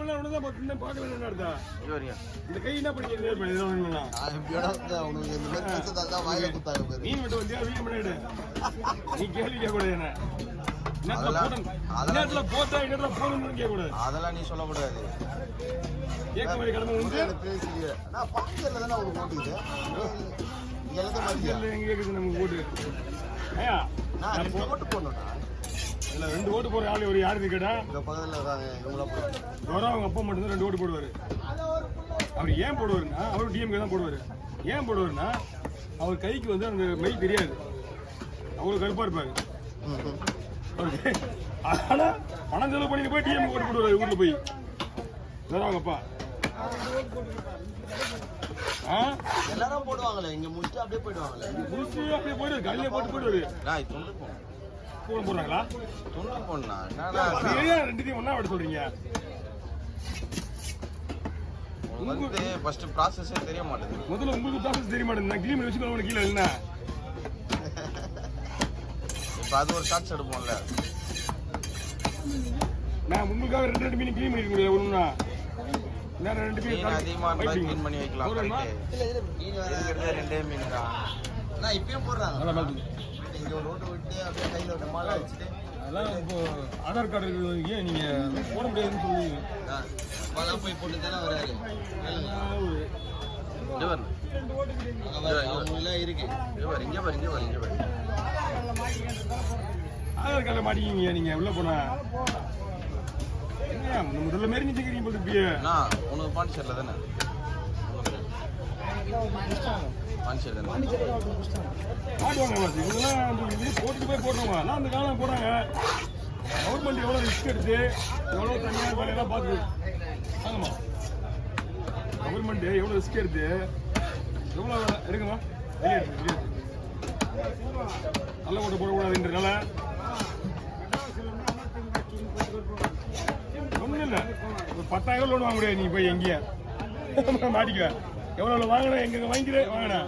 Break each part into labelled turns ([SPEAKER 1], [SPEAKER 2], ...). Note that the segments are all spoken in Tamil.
[SPEAKER 1] இந்த கை என்ன பண்ணிக்கிறீங்க நீ மட்டும் வந்தியா வீட்டு பண்ணிடு நீ கேள்வி கேட்க கூடாது என்ன போட்டா இடத்துல போகணும்னு கேட்க கூடாது
[SPEAKER 2] அதெல்லாம் நீ சொல்லக்கூடாது
[SPEAKER 1] கேட்க மாதிரி கடமை வந்து எங்க கேக்குது நமக்கு ஓட்டு ஐயா
[SPEAKER 2] ஓட்டு போடணும்
[SPEAKER 1] இல்ல 2 ஓட்டு போற ஆளு ஒரு யாரு கேட்டா
[SPEAKER 2] இந்த பக்கத்துல
[SPEAKER 1] அவங்க அப்பா மட்டும் தான் 2 ஓட்டு போடுவாரு அவர் ஏன் போடுவாருன்னா அவரும் டிஎம்கே தான் போடுவாரு ஏன் போடுவாருன்னா அவர் கைக்கு வந்து அந்த மை தெரியாது அவரு கருப்பா இருப்பாரு ஆனா பணம் செலவு பண்ணி போய் டிஎம்கே ஓட்டு போடுவாரு ஊர்ல போய் அவங்க அப்பா
[SPEAKER 2] எல்லாரும் போடுவாங்களே இங்க முடிச்சு அப்படியே போயிடுவாங்களே
[SPEAKER 1] முடிச்சு அப்படியே போயிடுவாரு கையில போட்டு போயிடுவாரு கூட போடுறாங்களா
[SPEAKER 2] தொண்டு போடலாம்
[SPEAKER 1] ரெண்டுத்தையும் ஒன்னா விட சொல்றீங்க
[SPEAKER 2] உங்களுக்கு ஃபர்ஸ்ட் ப்ராசஸே தெரிய மாட்டேங்குது
[SPEAKER 1] முதல்ல உங்களுக்கு ப்ராசஸ் தெரிய மாட்டேங்குது கிளீன் வச்சுக்கணும் கீழே இல்லைன்னா
[SPEAKER 2] இப்போ அது ஒரு ஷார்ட்ஸ் எடுப்போம்ல
[SPEAKER 1] நான் உங்களுக்காக 2 மீன் கிளீன் பண்ணிருக்க முடியாது ஒண்ணுனா நான் 2 மீன்
[SPEAKER 2] அதிகமா க்ளீன் பண்ணி வைக்கலாம் ரெண்டே மீன் தான் நான் இப்பயும் போடுறாங்க இங்க ஒரு ரோட்டு விட்டு அப்படியே கையில ஒரு மாலை வச்சுட்டு
[SPEAKER 1] அதெல்லாம் இப்போ ஆதார் கார்டு இருக்கு நீங்க போட முடியாதுன்னு சொல்லுவீங்க
[SPEAKER 2] அதெல்லாம் போய் போட்டு தானே வராரு இருக்கு இங்க பாரு
[SPEAKER 1] ஆதார் கார்டில் மாட்டிக்கிங்க நீங்க உள்ள போனா முதல்ல மாரி நிச்சுக்கிறீங்க போட்டு இப்பயே
[SPEAKER 2] உனக்கு பாண்டிச்சேரியில் தானே
[SPEAKER 1] மாட்டுவாங்க இதெல்லாம் போட்டுட்டு போய் போடுறவங்க நான் அந்த காலம் போடுறாங்க கவர்மெண்ட் எவ்வளோ ரிஸ்க் எடுத்து எவ்வளோ தனியார் வேலையெல்லாம் பார்த்து ஆமாம்மா கவர்மெண்ட் எவ்வளோ ரிஸ்க் எடுத்து எவ்வளோ இருக்குமா வெளியே எடுத்து நல்ல ஓட்டு போடக்கூடாதுன்றனால ஒன்றும் இல்லை ஒரு 10,000 லோன் வாங்க முடியாது நீ போய் எங்கேயா மாட்டிக்க எவ்வளோ வாங்கின எங்கெங்க வாங்கிக்கிறேன் வாங்கினா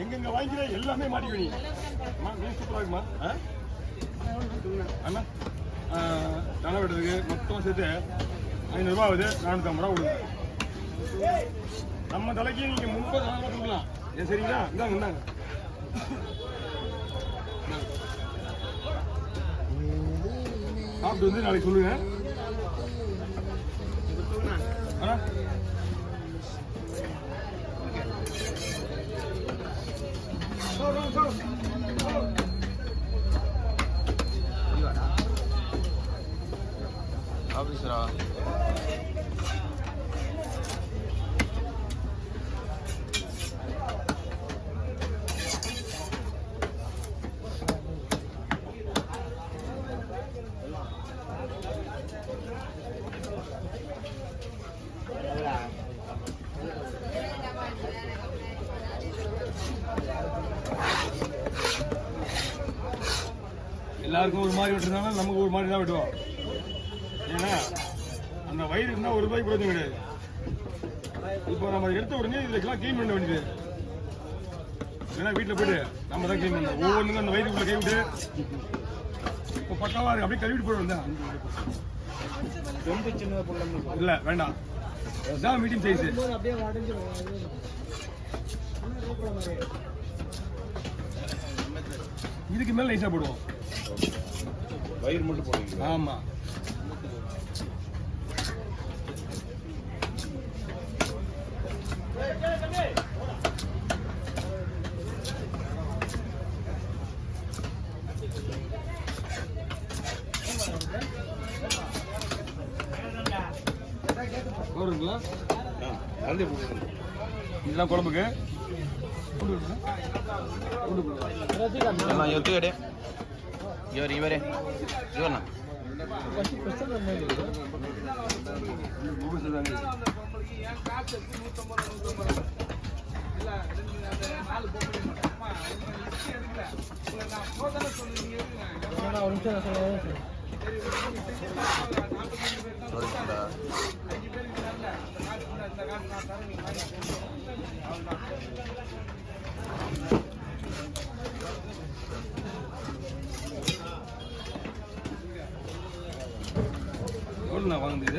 [SPEAKER 1] எங்கெங்க வாங்கிக்கிறேன் எல்லாமே மாட்டிக்க நீ சூப்பராக இருக்குமா அண்ணா தலை வெட்டுறதுக்கு மொத்தம் சேர்த்து 500 ரூபா ஆகுது 450 ரூபா கொடுங்க நம்ம தலைக்கு நீங்கள் 30,000 கொடுக்கலாம் ஏன் சரிங்களா இந்தாங்க சாப்பிட்டு வந்து நாளைக்கு சொல்லுங்க
[SPEAKER 2] ஆபீஸ்ரா
[SPEAKER 1] எல்லாருக்கும் ஒரு மாதிரி விட்டுருந்தாலும் நமக்கு ஒரு மாதிரி தான் விட்டுவோம் ஏன்னா அந்த வயிறு இருந்தால் ஒரு ரூபாய்க்கு பிரச்சனை கிடையாது இப்போ நம்ம எடுத்த உடனே இதுக்கெல்லாம் க்ளீன் பண்ண வேண்டியது ஏன்னா வீட்டில் போயிட்டு நம்ம தான் க்ளீன் பண்ணணும் ஒவ்வொன்றுக்கும் அந்த வயிறுக்குள்ள கை விட்டு இப்போ பக்காவாக இருக்கு அப்படியே கழுவிட்டு போயிட்டு வந்தேன் இல்லை வேண்டாம் இதுதான் மீடியம் சைஸ் இதுக்கு மேலே நைஸாக போடுவோம்
[SPEAKER 2] வயிறு மட்டும் போடுவீங்க
[SPEAKER 1] ஆமா இதெல்லாம் குழம்புக்கு
[SPEAKER 2] எத்துக்கடே இவரே இவர்ண்ணா
[SPEAKER 3] ஒரு நிமிஷம்
[SPEAKER 1] எவ்வளோ வாங்குது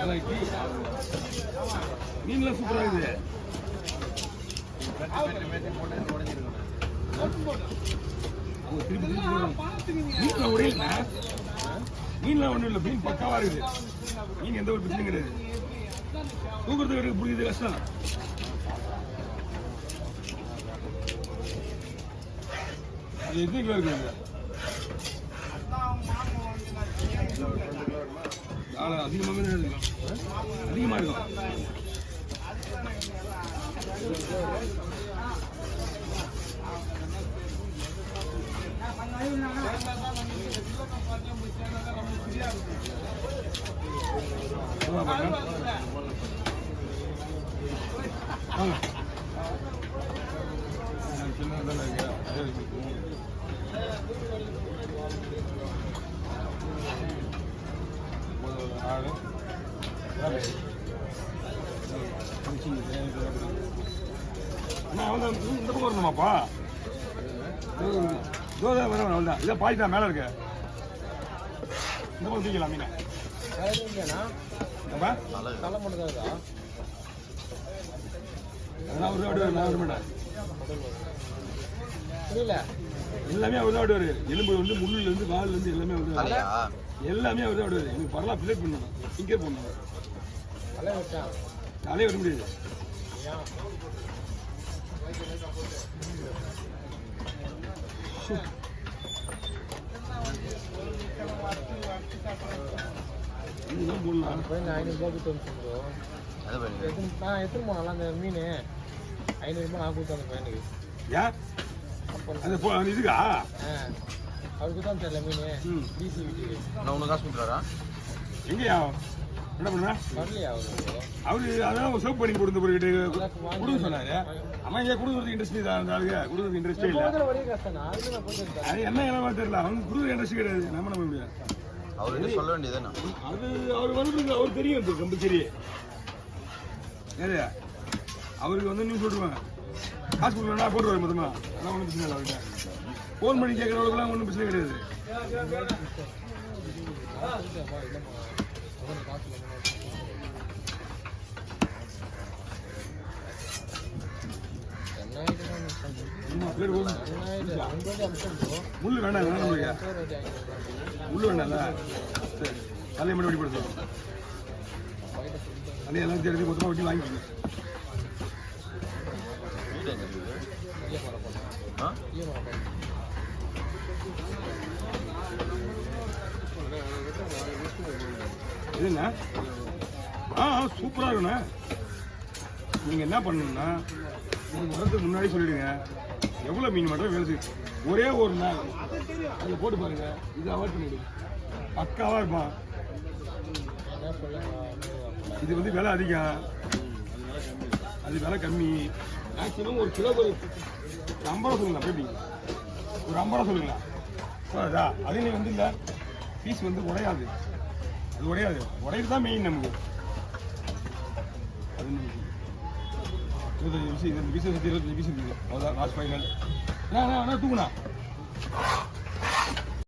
[SPEAKER 1] இது மீன்லாம் சூப்பராக இருக்குது. மீன்லாம் ஒரே இல்லைண்ணா, மீன்லாம் ஒன்றும் இல்லை, மீன் பக்காவா இருக்குது. மீன் எந்த ஒரு பிரச்சனையும் கிடையாது. தூக்குறதுக்கு எடுக்க பிடிக்கிறது கஷ்டம். அது எத்தனை கிலோ இருக்குது? அதிகமாக இருக்கும், அதிகமாக இருக்கும். இந்த பக்கம் வரணுமாப்பா? வர இதை பாய்ச்சா மேல இருக்கு. இந்த பக்கம் தூக்கலாம் மீன். அதெல்லாம் ஒரு ஆடு நான் வரமாட்டேன். எல்லாமே அவர் தான் ஆடுவாரு. எலும்பு வந்து முள்ளுல இருந்து காலில் இருந்து எல்லாமே வருவாரு. எல்லாமே அவர் தான் ஆடுவாரு. எனக்கு பரவாயில்ல பிளேட் பண்ணணும், இங்கே போடணும். தலையே வர முடியாது.
[SPEAKER 3] எத்தனை போனாலும் அந்த மீன் 500 ரூபாய் நான் கொடுத்தேன் அந்த பையனுக்கு.
[SPEAKER 1] இதுக்கா
[SPEAKER 3] அவருக்கு தான் தெரியல மீன் டிசி வீட்டுக்கு.
[SPEAKER 2] நான் உனக்கு காசு கொடுக்குறாரா?
[SPEAKER 1] எங்கேயா என்ன பண்ண
[SPEAKER 3] வரலையா
[SPEAKER 1] அவரு? அதான் சோப் பண்ணி கொடுத்த பிறகு கொடுக்க சொன்னாரு. அம்மா இங்கே கொடுக்குறதுக்கு இன்ட்ரெஸ்ட் தான், அந்த ஆளுங்க கொடுக்குறதுக்கு இன்ட்ரெஸ்டே இல்லை. அது என்ன இனமா தெரியல, அவனுக்கு கொடுக்குற இன்ட்ரெஸ்ட் கிடையாது. நம்ம நம்ப முடியாது.
[SPEAKER 2] அவர்கிட்ட சொல்ல வேண்டியதுதானே
[SPEAKER 1] அது. அவர் வந்து அவர் தெரியும் கம்பல்சரி. ஏதா அவருக்கு வந்து நியூஸ் போட்டுருவாங்க, காசு கொடுக்கணும்னா போட்டுருவாரு மொத்தமா. அதெல்லாம் ஒன்றும் பிரச்சனை இல்லை. அவர்கிட்ட ஃபோன் பண்ணி கேட்குறவங்களுக்குலாம் ஒன்றும் பிரச்சனை கிடையாது. முள்ளு வேண்டாம், முள்ளு வேண்டாம்ல. சரி, தலையை மட்டும் வெடிப்படுத்துவோம். தலையை எல்லாம் தெரிஞ்சு மொத்தமாக வெட்டி வாங்கிக்கணும். இதுண்ணா சூப்பராக இருக்குண்ணா. நீங்கள் என்ன பண்ணணும்னா நீங்கள் வரதுக்கு முன்னாடி சொல்லிடுங்க எவ்வளோ மீன் மட்டும் வேலை செய்யும். ஒரே ஒரு நாள் அதில் போட்டு பாருங்க, இதை அவாய்ட் பண்ணிவிடுங்க. பக்காவாக இருப்பான். இது வந்து விலை அதிகம், அது விலை கம்மி. மேக்ஸிமம் ஒரு கிலோ ஒரு 50 ரூபா சொல்லுங்களா? எப்படி ஒரு 50 ரூபா சொல்லுங்களா? அதா அதே வந்து இல்லை, பீஸ் வந்து உடையாது. அது உடையாது, உடையிறது தான் மெயின் நமக்கு. அது 25 பீஸ் 25 பீஸ் இருக்குது. அவ்வளோதான் லாஸ்ட் ஃபைனல். என்ன தூக்குண்ணா